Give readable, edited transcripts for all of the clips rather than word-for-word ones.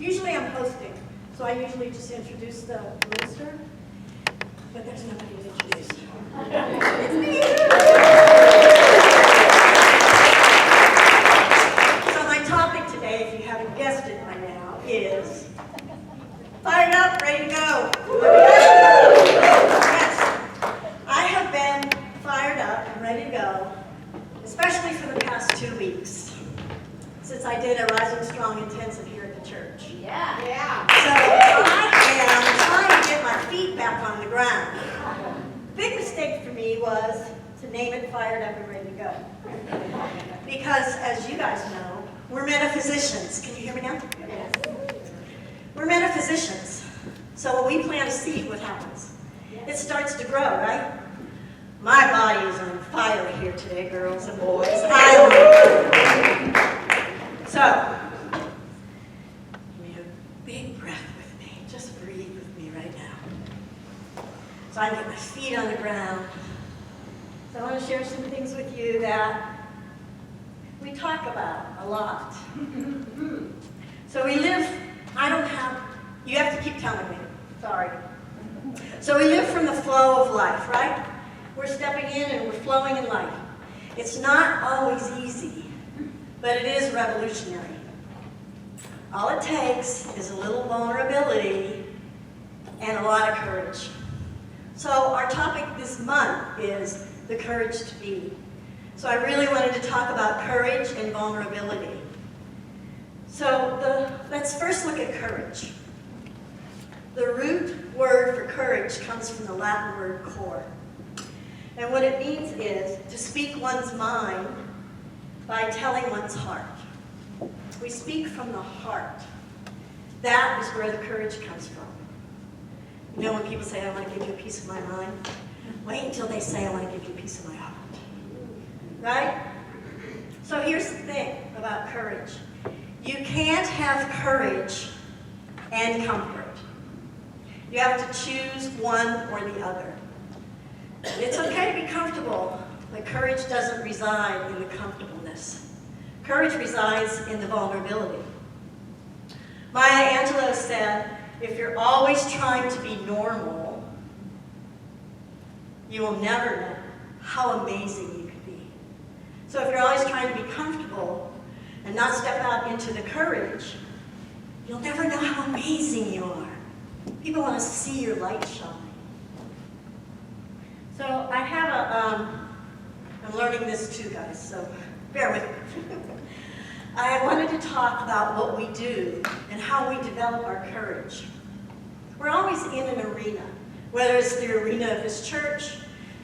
Usually I'm hosting, so I usually just introduce the minister, but there's nobody to introduce. It's me! So my topic today, if you haven't guessed it by now, is fired up, ready to go. Yes, I have been fired up and ready to go, especially for the past 2 weeks, since I did a Rising Strong Intensive here at the church. Yeah. So I am trying to get my feet back on the ground. Big mistake for me was to name it Fired Up and Ready to Go. Because as you guys know, we're metaphysicians. Can you hear me now? Yes. We're metaphysicians. So when we plant a seed, what happens? It starts to grow, right? My body is on fire here today, girls and boys. So, give me a big breath with me. Just breathe with me right now. So I can get my feet on the ground. So I want to share some things with you that we talk about a lot. So we live, you have to keep telling me, sorry. So we live from the flow of life, right? We're stepping in and we're flowing in life. It's not always easy, but it is revolutionary. All it takes is a little vulnerability and a lot of courage. So our topic this month is the courage to be. So I really wanted to talk about courage and vulnerability. So let's first look at courage. The root word for courage comes from the Latin word cor. And what it means is to speak one's mind by telling one's heart. We speak from the heart. That is where the courage comes from. You know when people say, I want to give you a piece of my mind? Wait until they say, I want to give you a piece of my heart. Right? So here's the thing about courage. You can't have courage and comfort. You have to choose one or the other. It's okay to be comfortable, but courage doesn't reside in the comfortableness. Courage resides in the vulnerability. Maya Angelou said, if you're always trying to be normal, you will never know how amazing you could be. So if you're always trying to be comfortable and not step out into the courage, you'll never know how amazing you are. People want to see your light shine. So I have I'm learning this too, guys, so bear with me. I wanted to talk about what we do and how we develop our courage. We're always in an arena, whether it's the arena of this church,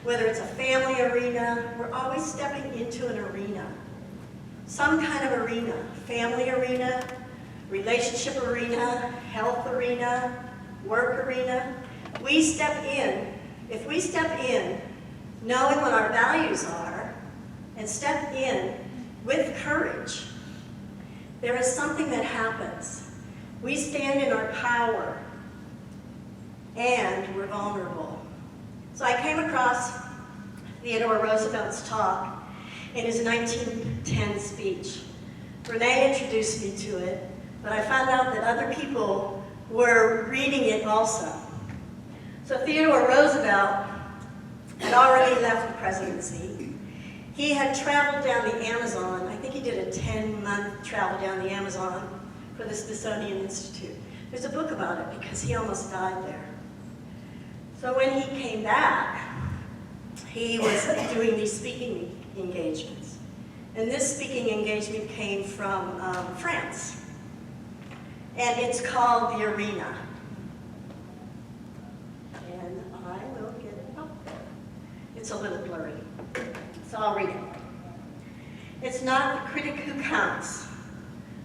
whether it's a family arena, we're always stepping into an arena. Some kind of arena, family arena, relationship arena, health arena, work arena. We step in. If we step in knowing what our values are and step in with courage, there is something that happens. We stand in our power and we're vulnerable. So I came across Theodore Roosevelt's talk in his 1910 speech. Renee introduced me to it, but I found out that other people were reading it also. So Theodore Roosevelt had already left the presidency. He had traveled down the Amazon. I think he did a 10-month travel down the Amazon for the Smithsonian Institute. There's a book about it because he almost died there. So when he came back, he was doing these speaking engagements. And this speaking engagement came from France. And it's called The Arena. And I will get it up there. It's a little blurry, so I'll read it. It's not the critic who counts,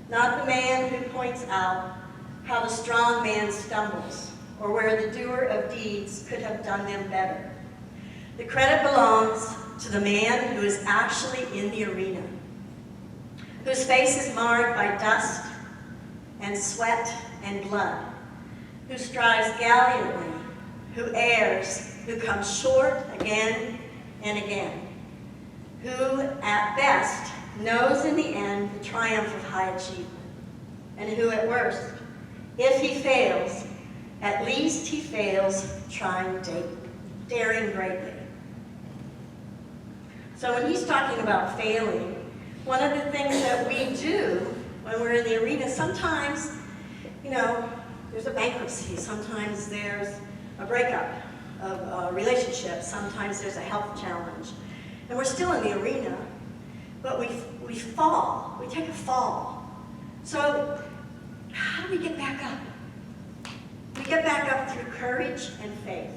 not the man who points out how the strong man stumbles, or where the doer of deeds could have done them better. The credit belongs to the man who is actually in the arena, whose face is marred by dust and sweat and blood, who strives gallantly, who errs, who comes short again and again, who at best knows in the end the triumph of high achievement, and who at worst If he fails, at least he fails trying daring greatly. So when he's talking about failing, one of the things that we do when we're in the arena, sometimes, there's a bankruptcy, sometimes there's a breakup of a relationship, sometimes there's a health challenge. And we're still in the arena, but we fall, we take a fall. So how do we get back up? We get back up through courage and faith.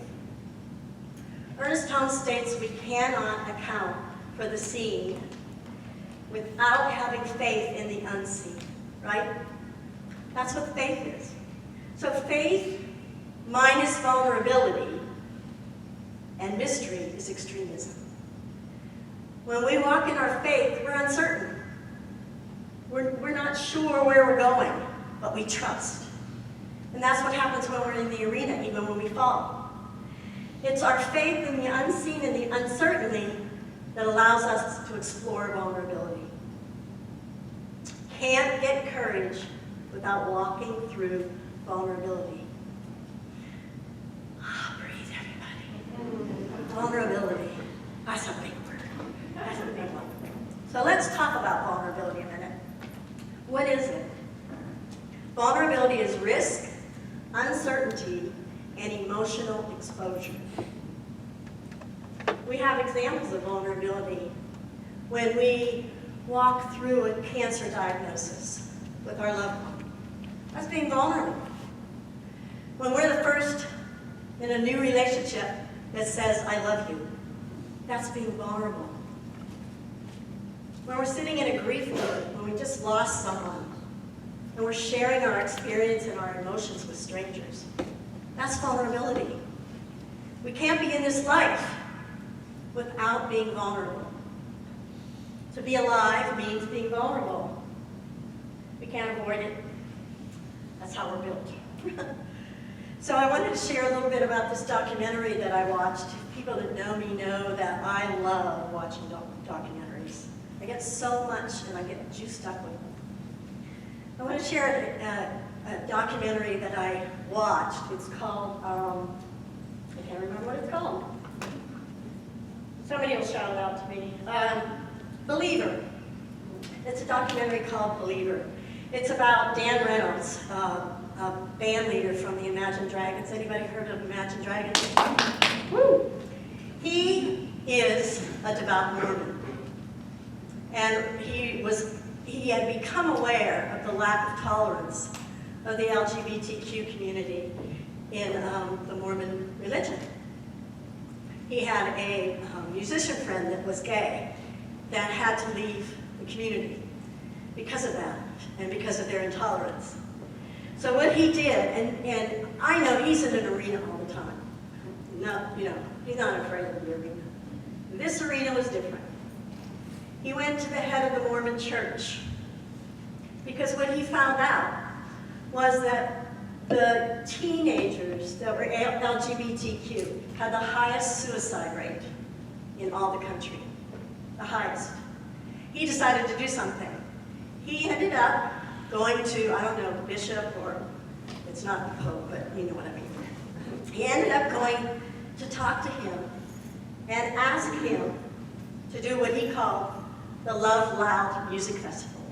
Ernest Holmes states we cannot account for the seen without having faith in the unseen, right? That's what faith is. So faith minus vulnerability and mystery is extremism. When we walk in our faith, we're uncertain. We're not sure where we're going, but we trust. And that's what happens when we're in the arena, even when we fall. It's our faith in the unseen and the uncertainty that allows us to explore vulnerability. Can't get courage without walking through vulnerability. Breathe, everybody. Vulnerability. That's a big word. That's a big one. So let's talk about vulnerability a minute. What is it? Vulnerability is risk, uncertainty, and emotional exposure. We have examples of vulnerability when we walk through a cancer diagnosis with our loved one. That's being vulnerable. When we're the first in a new relationship that says, I love you, that's being vulnerable. When we're sitting in a grief mood, when we just lost someone, and we're sharing our experience and our emotions with strangers, that's vulnerability. We can't be in this life without being vulnerable. To be alive means being vulnerable. We can't avoid it. That's how we're built. So I wanted to share a little bit about this documentary that I watched. People that know me know that I love watching documentaries. I get so much and I get juiced up with them. I want to share a documentary that I watched. It's called, I can't remember what it's called. Somebody will shout it out to me. Believer. It's a documentary called Believer. It's about Dan Reynolds, a band leader from the Imagine Dragons. Anybody heard of Imagine Dragons? Woo! He is a devout Mormon. And he had become aware of the lack of tolerance of the LGBTQ community in the Mormon religion. He had a musician friend that was gay that had to leave the community because of that and because of their intolerance. So what he did, and I know he's in an arena all the time. No, he's not afraid of the arena. This arena was different. He went to the head of the Mormon church because what he found out was that the teenagers that were LGBTQ had the highest suicide rate in all the country, the highest. He decided to do something. He ended up going to, I don't know, the bishop, or it's not the Pope, but you know what I mean. He ended up going to talk to him and ask him to do what he called the Love Loud Music Festival.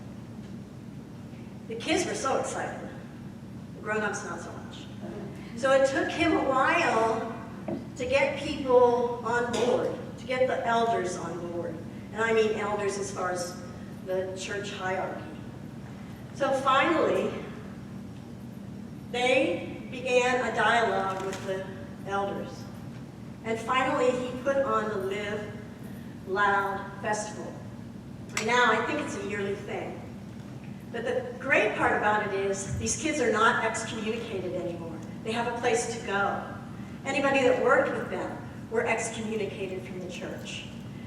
The kids were so excited. The grown-ups not so much. So it took him a while to get people on board, to get the elders on board. And I mean elders as far as the church hierarchy. So finally, they began a dialogue with the elders. And finally, he put on the Live Loud Festival. Now, I think it's a yearly thing. But the great part about it is these kids are not excommunicated anymore. They have a place to go. Anybody that worked with them were excommunicated from the church.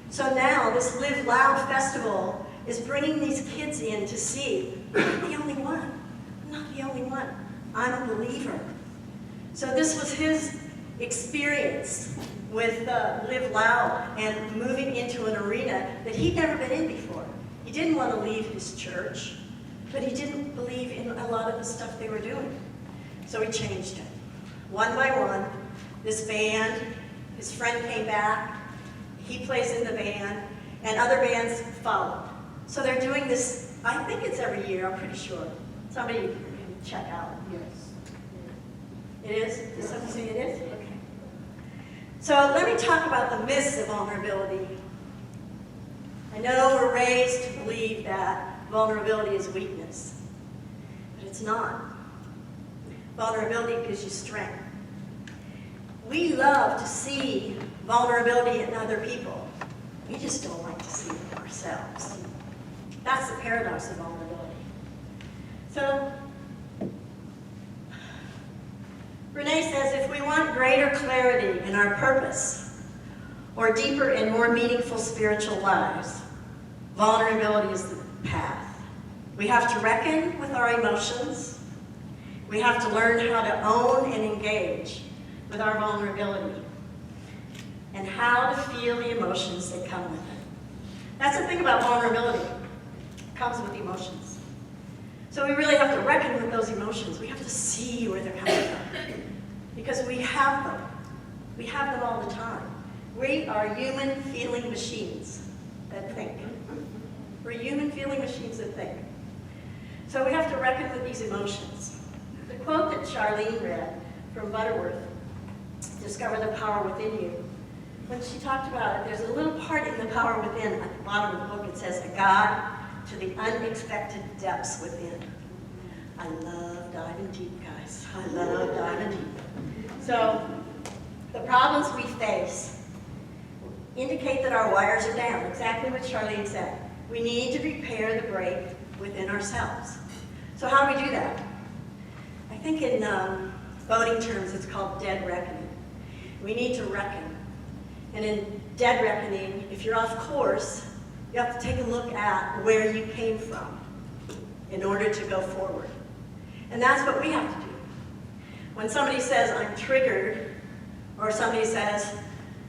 So now this Live Loud Festival is bringing these kids in to see, I'm not the only one. I'm not the only one. I'm a believer. So this was his experience with Live Loud and moving into an arena that he'd never been in before. He didn't want to leave his church, but he didn't believe in a lot of the stuff they were doing. So we changed it. One by one, this band, his friend came back, he plays in the band, and other bands followed. So they're doing this, I think it's every year, I'm pretty sure. Somebody can check out. Yes. It is? Does somebody say it is? Okay. So let me talk about the myths of vulnerability. I know we're raised to believe that vulnerability is weakness, but it's not. Vulnerability gives you strength. We love to see vulnerability in other people. We just don't like to see it in ourselves. That's the paradox of vulnerability. So, Renee says if we want greater clarity in our purpose, or deeper and more meaningful spiritual lives, vulnerability is the path. We have to reckon with our emotions. We have to learn how to own and engage with our vulnerability and how to feel the emotions that come with it. That's the thing about vulnerability. It comes with emotions. So we really have to reckon with those emotions. We have to see where they're coming from because we have them. We have them all the time. We are human feeling machines that think. We're human feeling machines that think. So we have to reckon with these emotions. The quote that Charlene read from Butterworth, Discover the Power Within You, when she talked about it, there's a little part in the power within. At the bottom of the book it says, a guide to the unexpected depths within. I love diving deep, guys. I love diving deep. So the problems we face indicate that our wires are down, exactly what Charlene said. We need to repair the break within ourselves. So how do we do that? I think in voting terms it's called dead reckoning. We need to reckon. And in dead reckoning, if you're off course, you have to take a look at where you came from in order to go forward. And that's what we have to do. When somebody says, I'm triggered, or somebody says,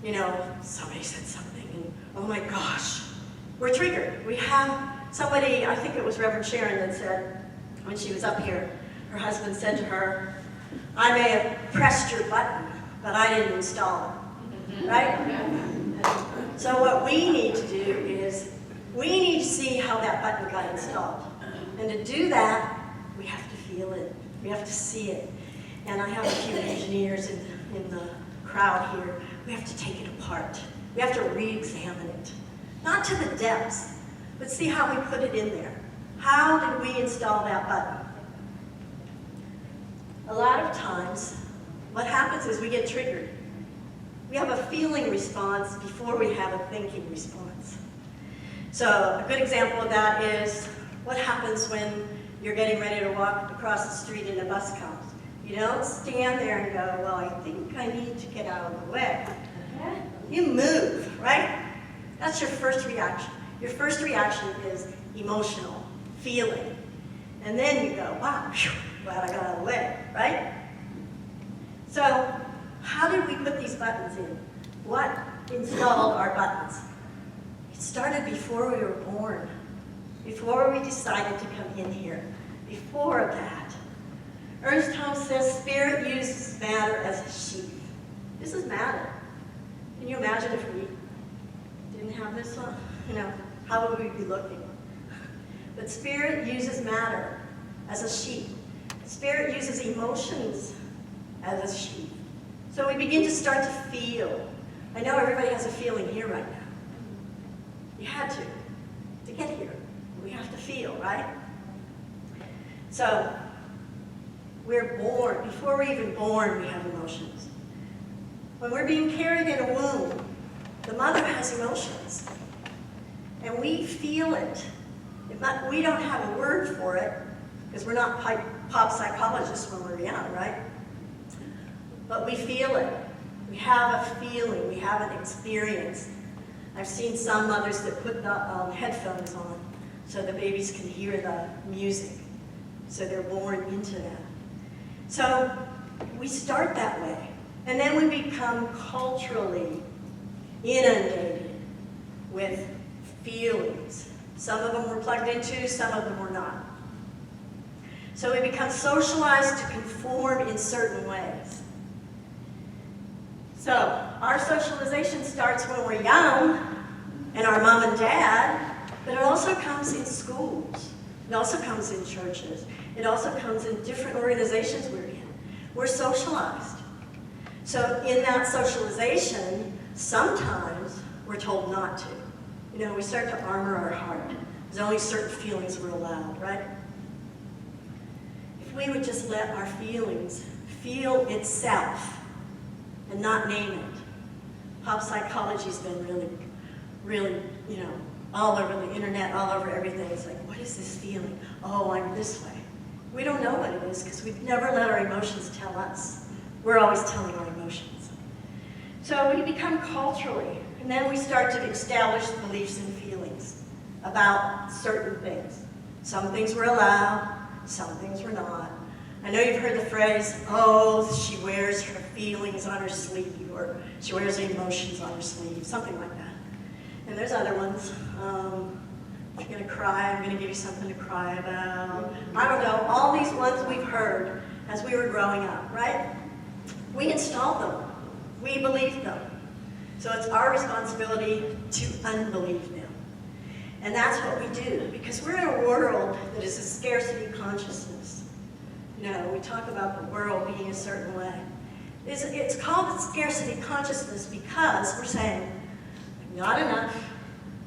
you know, somebody said something, and oh my gosh, we're triggered. We have somebody, I think it was Reverend Sharon that said, when she was up here, her husband said to her, I may have pressed your button, but I didn't install it, right? So what we need to do is, we need to see how that button got installed. And to do that, we have to feel it. We have to see it. And I have a few engineers in the crowd here. We have to take it apart. We have to re-examine it. Not to the depths, but see how we put it in there. How did we install that button? A lot of times, what happens is we get triggered. We have a feeling response before we have a thinking response. So a good example of that is what happens when you're getting ready to walk across the street and a bus comes. You don't stand there and go, well, I think I need to get out of the way. You move, right? That's your first reaction. Your first reaction is emotional, feeling. And then you go, wow, phew, glad I got out of the way, right? So how did we put these buttons in? What installed our buttons? It started before we were born, before we decided to come in here, before that. Ernst Holmes says spirit uses matter as a sheath. This is matter. Can you imagine if we didn't have this on? You know, how would we be looking? But spirit uses matter as a sheath. Spirit uses emotions as a sheath. So we begin to start to feel. I know everybody has a feeling here right now. You had to get here. We have to feel, right? So we're born. Before we're even born, we have emotions. When we're being carried in a womb, the mother has emotions. And we feel it. We don't have a word for it, because we're not pop psychologists when we're young, right? But we feel it. We have a feeling. We have an experience. I've seen some mothers that put the headphones on so the babies can hear the music. So they're born into that. So we start that way. And then we become culturally inundated with feelings. Some of them we're plugged into, some of them we're not. So we become socialized to conform in certain ways. So our socialization starts when we're young and our mom and dad, but it also comes in schools. It also comes in churches. It also comes in different organizations we're in. We're socialized. So in that socialization, sometimes we're told not to. You know, we start to armor our heart. There's only certain feelings we're allowed, right? If we would just let our feelings feel itself and not name it. Pop psychology's been really, you know, all over the internet, all over everything. It's like, what is this feeling? Oh, I'm this way. We don't know what it is because we've never let our emotions tell us. We're always telling our emotions. So we become culturally, and then we start to establish beliefs and feelings about certain things. Some things were allowed, some things were not. I know you've heard the phrase, oh, she wears her feelings on her sleeve, or she wears her emotions on her sleeve, something like that. And there's other ones. If you're gonna cry, I'm gonna give you something to cry about. I don't know, all these ones we've heard as we were growing up, right? We installed them. We believed them. So it's our responsibility to unbelieve them. And that's what we do, because we're in a world that is a scarcity consciousness. You know, we talk about the world being a certain way. It's called a scarcity consciousness because we're saying, I'm not enough,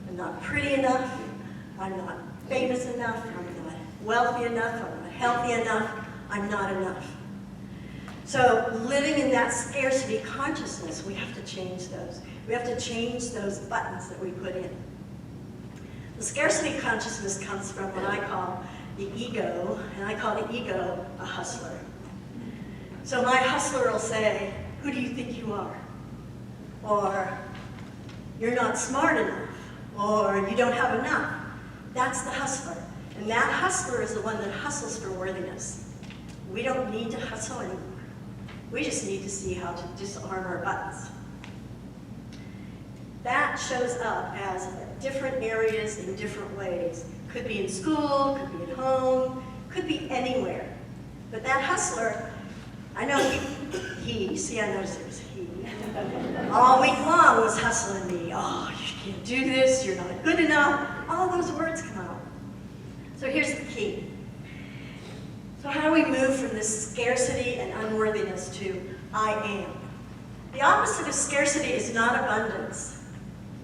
I'm not pretty enough, I'm not famous enough, I'm not wealthy enough, I'm not healthy enough, I'm not enough. So living in that scarcity consciousness, we have to change those. We have to change those buttons that we put in. The scarcity consciousness comes from what I call the ego, and I call the ego a hustler. So my hustler will say, who do you think you are? Or, you're not smart enough, or you don't have enough. That's the hustler. And that hustler is the one that hustles for worthiness. We don't need to hustle anymore. We just need to see how to disarm our buttons. That shows up as different areas in different ways. Could be in school, could be at home, could be anywhere. But that hustler, I know see, I noticed it was he. All week long was hustling me. Oh, you can't do this, you're not good enough. All those words come out. So here's the key. So how do we move from this scarcity and unworthiness to I am? The opposite of scarcity is not abundance.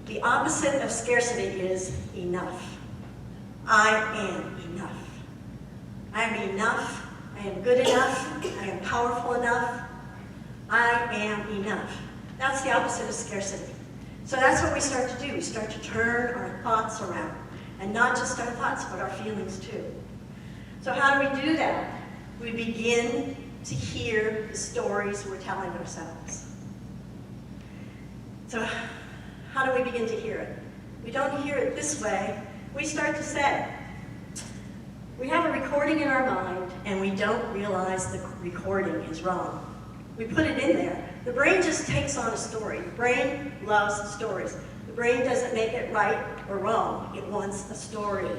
The opposite of scarcity is enough. I am enough. I am enough. I am good enough. I am powerful enough. I am enough. That's the opposite of scarcity. So that's what we start to do. We start to turn our thoughts around. And not just our thoughts, but our feelings too. So how do we do that? We begin to hear the stories we're telling ourselves. So how do we begin to hear it? We don't hear it this way. We start to say, we have a recording in our mind and we don't realize the recording is wrong. We put it in there. The brain just takes on a story. The brain loves stories. The brain doesn't make it right or wrong. It wants a story.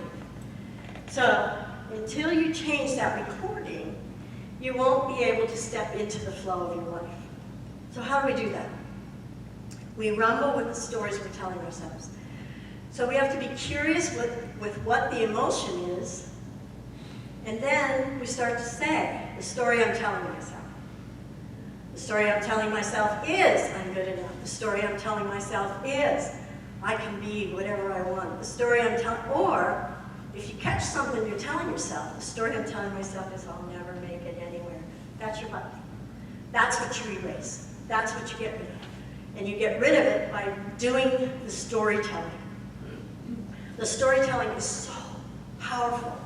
So until you change that recording, you won't be able to step into the flow of your life. So how do we do that? We rumble with the stories we're telling ourselves. So we have to be curious with what the emotion is, and then we start to say, the story I'm telling myself. The story I'm telling myself is, I'm good enough. The story I'm telling myself is, I can be whatever I want. The story I'm telling, or if you catch something you're telling yourself, the story I'm telling myself is, I'll never make it anywhere. That's your button. That's what you erase. That's what you get rid of. And you get rid of it by doing the storytelling. The storytelling is so powerful.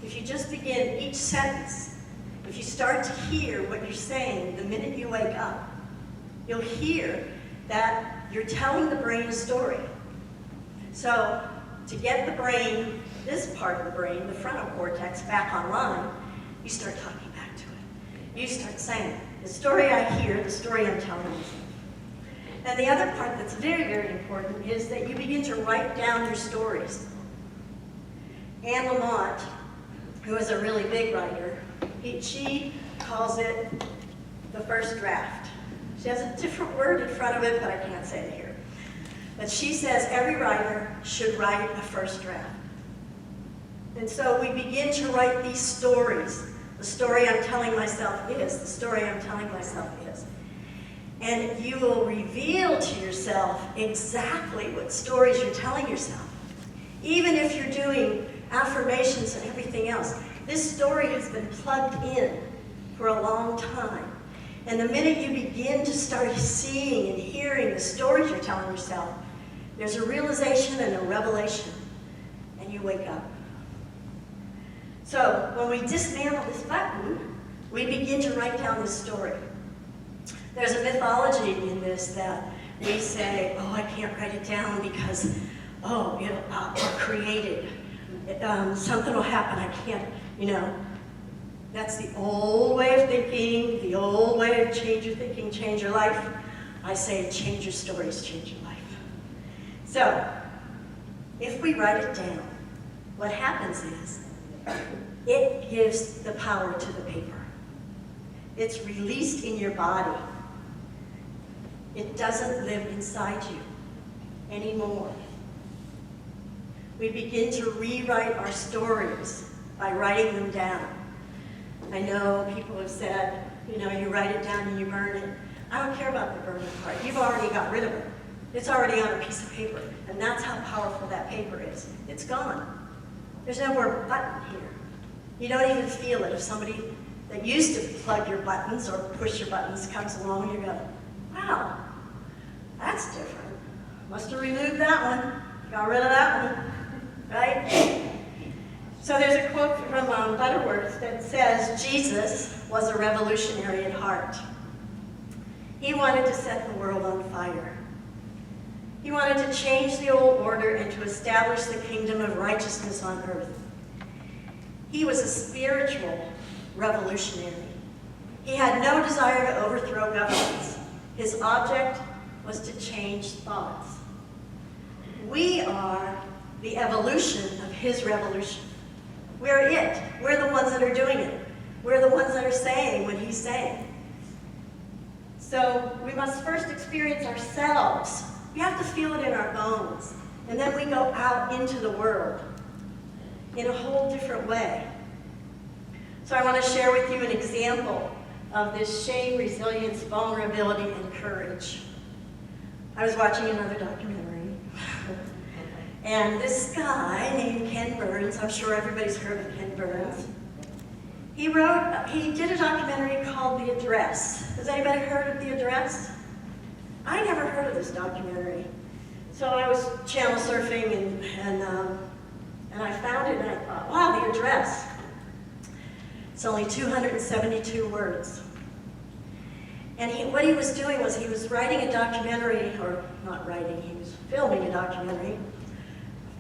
If you just begin each sentence, if you start to hear what you're saying the minute you wake up, you'll hear that you're telling the brain a story. So to get the brain, this part of the brain, the frontal cortex, back online, you start talking back to it. You start saying, the story I hear, the story I'm telling myself. And the other part that's very, very important is that you begin to write down your stories. Anne Lamott who is a really big writer, she calls it the first draft. She has a different word in front of it, but I can't say it here. But she says every writer should write a first draft. And so we begin to write these stories. The story I'm telling myself is, the story I'm telling myself is. And you will reveal to yourself exactly what stories you're telling yourself. Even if you're doing affirmations and everything else, this story has been plugged in for a long time. And the minute you begin to start seeing and hearing the stories you're telling yourself, there's a realization and a revelation, and you wake up. So when we dismantle this button, we begin to write down this story. There's a mythology in this that we say, oh, I can't write it down because, oh, I'll create it. Something will happen, I can't, That's the old way of thinking, the old way of change your thinking, change your life. I say change your stories, change your life. So, if we write it down, what happens is, it gives the power to the paper. It's released in your body. It doesn't live inside you anymore. We begin to rewrite our stories by writing them down. I know people have said, you write it down and you burn it. I don't care about the burning part. You've already got rid of it. It's already on a piece of paper, and that's how powerful that paper is. It's gone. There's no more button here. You don't even feel it. If somebody that used to plug your buttons or push your buttons comes along, you go, wow, that's different. Must have removed that one, got rid of that one, right? So there's a quote from Butterworth that says, Jesus was a revolutionary at heart. He wanted to set the world on fire. He wanted to change the old order and to establish the kingdom of righteousness on earth. He was a spiritual revolutionary. He had no desire to overthrow governments. His object was to change thoughts. We are the evolution of his revolution. We're it. We're the ones that are doing it. We're the ones that are saying what he's saying. So we must first experience ourselves. We have to feel it in our bones. And then we go out into the world in a whole different way. So I want to share with you an example of this shame, resilience, vulnerability, and courage. I was watching another documentary. And this guy named Ken Burns, I'm sure everybody's heard of Ken Burns, he did a documentary called The Address. Has anybody heard of The Address? I never heard of this documentary. So I was channel surfing and I found it and I thought, wow, The Address. It's only 272 words. And what he was doing was he was writing a documentary, or not writing, he was filming a documentary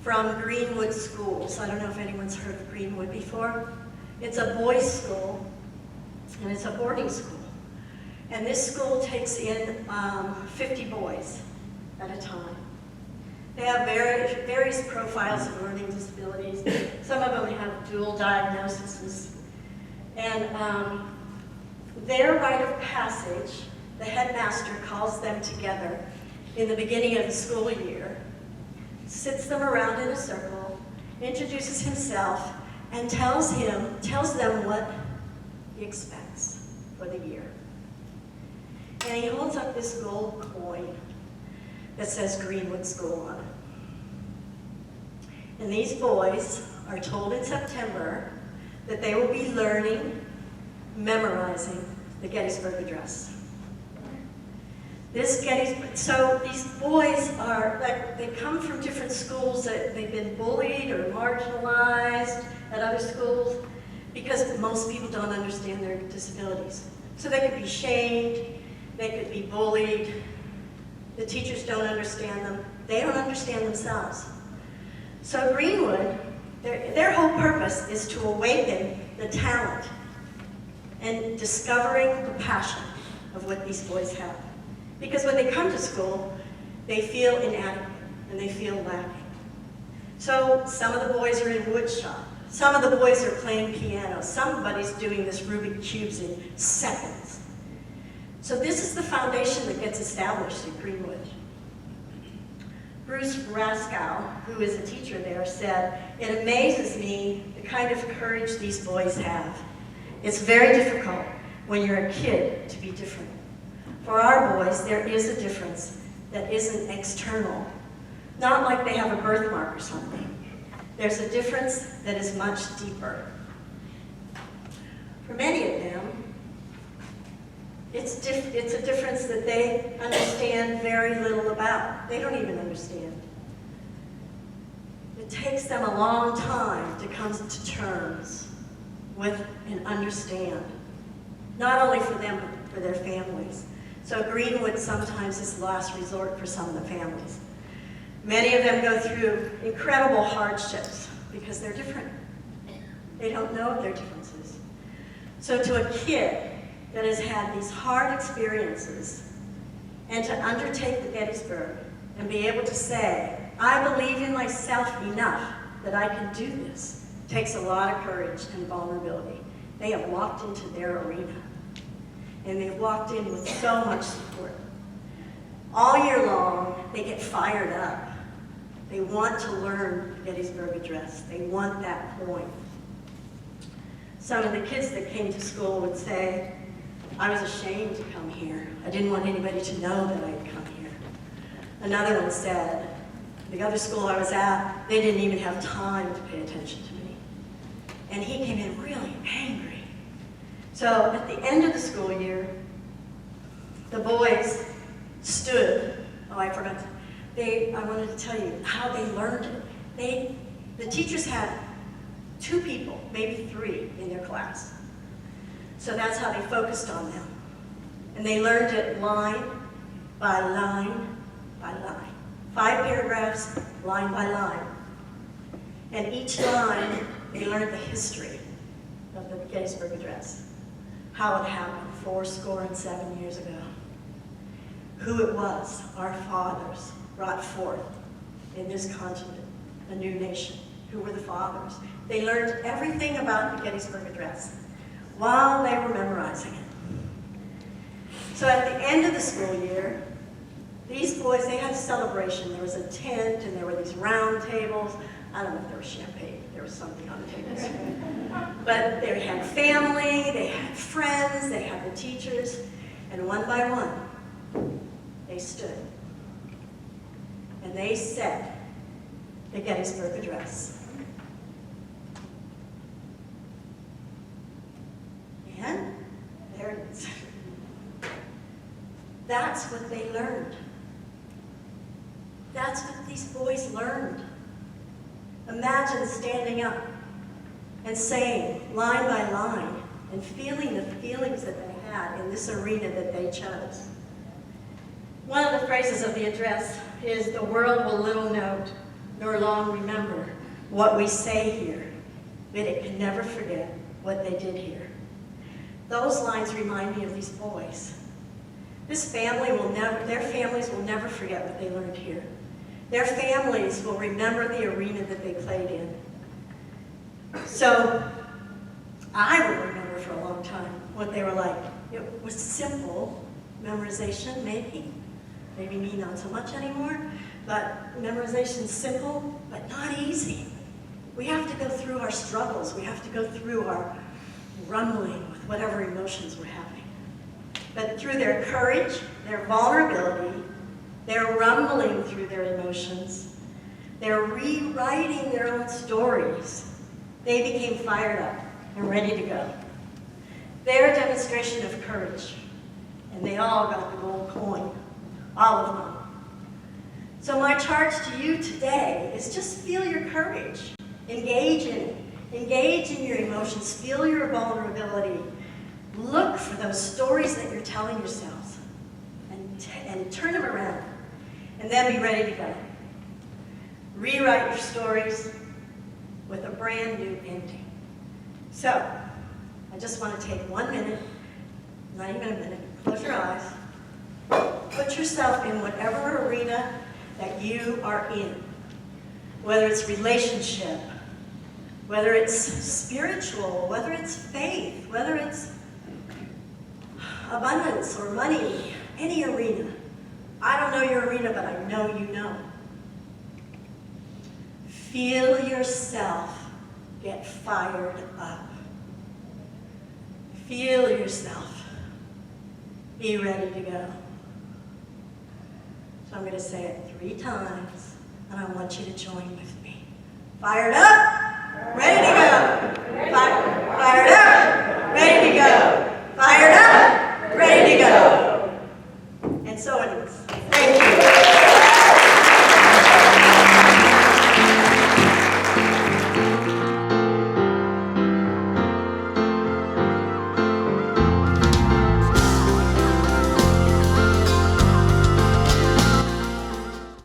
from Greenwood schools. I don't know if anyone's heard of Greenwood before. It's a boys' school, and it's a boarding school. And this school takes in 50 boys at a time. They have various profiles of learning disabilities. Some of them have dual diagnoses. And their rite of passage, the headmaster calls them together in the beginning of the school year, sits them around in a circle, introduces himself, and tells them what he expects for the year. And he holds up this gold coin that says Greenwood School on it. And these boys are told in September that they will be memorizing the Gettysburg Address. So these boys they come from different schools that they've been bullied or marginalized at other schools because most people don't understand their disabilities. So they could be shamed, they could be bullied, the teachers don't understand them, they don't understand themselves. So Greenwood, their whole purpose is to awaken the talent and discovering the passion of what these boys have. Because when they come to school, they feel inadequate and they feel lacking. So some of the boys are in wood shop, Some of the boys are playing piano. Somebody's doing this Rubik's Cubes in seconds. So this is the foundation that gets established at Greenwood. Bruce Raskow, who is a teacher there, said, "It amazes me the kind of courage these boys have. It's very difficult when you're a kid to be different. For our boys, there is a difference that isn't external, not like they have a birthmark or something. There's a difference that is much deeper." For many of them, it's a difference that they understand very little about. They don't even understand. It takes them a long time to come to terms with and understand, not only for them, but for their families. So Greenwood sometimes is the last resort for some of the families. Many of them go through incredible hardships because they're different. They don't know their differences. So to a kid that has had these hard experiences and to undertake the Gettysburg and be able to say, "I believe in myself enough that I can do this," takes a lot of courage and vulnerability. They have walked into their arena, and they've walked in with so much support. All year long, they get fired up. They want to learn the Gettysburg Address. They want that point. Some of the kids that came to school would say, "I was ashamed to come here. I didn't want anybody to know that I had come here." Another one said, "The other school I was at, they didn't even have time to pay attention to me." And he came in really angry. So at the end of the school year, the boys stood. Oh, I forgot. I wanted to tell you how they learned it. The teachers had 2 people, maybe 3 in their class. So that's how they focused on them. And they learned it line by line by line. 5 paragraphs, line by line. And each line, they learned the history of the Gettysburg Address. How it happened 77 years ago. Who it was our fathers brought forth in this continent, a new nation. Who were the fathers? They learned everything about the Gettysburg Address while they were memorizing it. So at the end of the school year, these boys, they had a celebration. There was a tent and there were these round tables. I don't know if there was champagne. There was something on the tables. But they had family, they had friends, they had the teachers, and one by one, they stood. And they said the Gettysburg Address. And there it is. That's what they learned. That's what these boys learned. Imagine standing up and saying line by line and feeling the feelings that they had in this arena that they chose. One of the phrases of the address is, "The world will little note nor long remember what we say here, but it can never forget what they did here." Those lines remind me of these boys. Their families will never forget what they learned here. Their families will remember the arena that they played in. So I will remember for a long time what they were like. It was simple memorization, maybe me not so much anymore, but memorization's simple, but not easy. We have to go through our struggles. We have to go through our rumbling with whatever emotions we're having. But through their courage, their vulnerability, they're rumbling through their emotions, they're rewriting their own stories, they became fired up and ready to go. Their demonstration of courage, and they all got the gold coin, all of them. So my charge to you today is just feel your courage, engage in it, engage in your emotions, feel your vulnerability, look for those stories that you're telling yourselves, and turn them around, and then be ready to go. Rewrite your stories with a brand new ending. So, I just want to take 1 minute, not even a minute, close your eyes, put yourself in whatever arena that you are in, whether it's relationship, Whether it's spiritual, whether it's faith, whether it's abundance or money, any arena. I don't know your arena, but I know you know. Feel yourself get fired up. Feel yourself. Be ready to go. So I'm going to say it 3 times, and I want you to join with me. Fired up.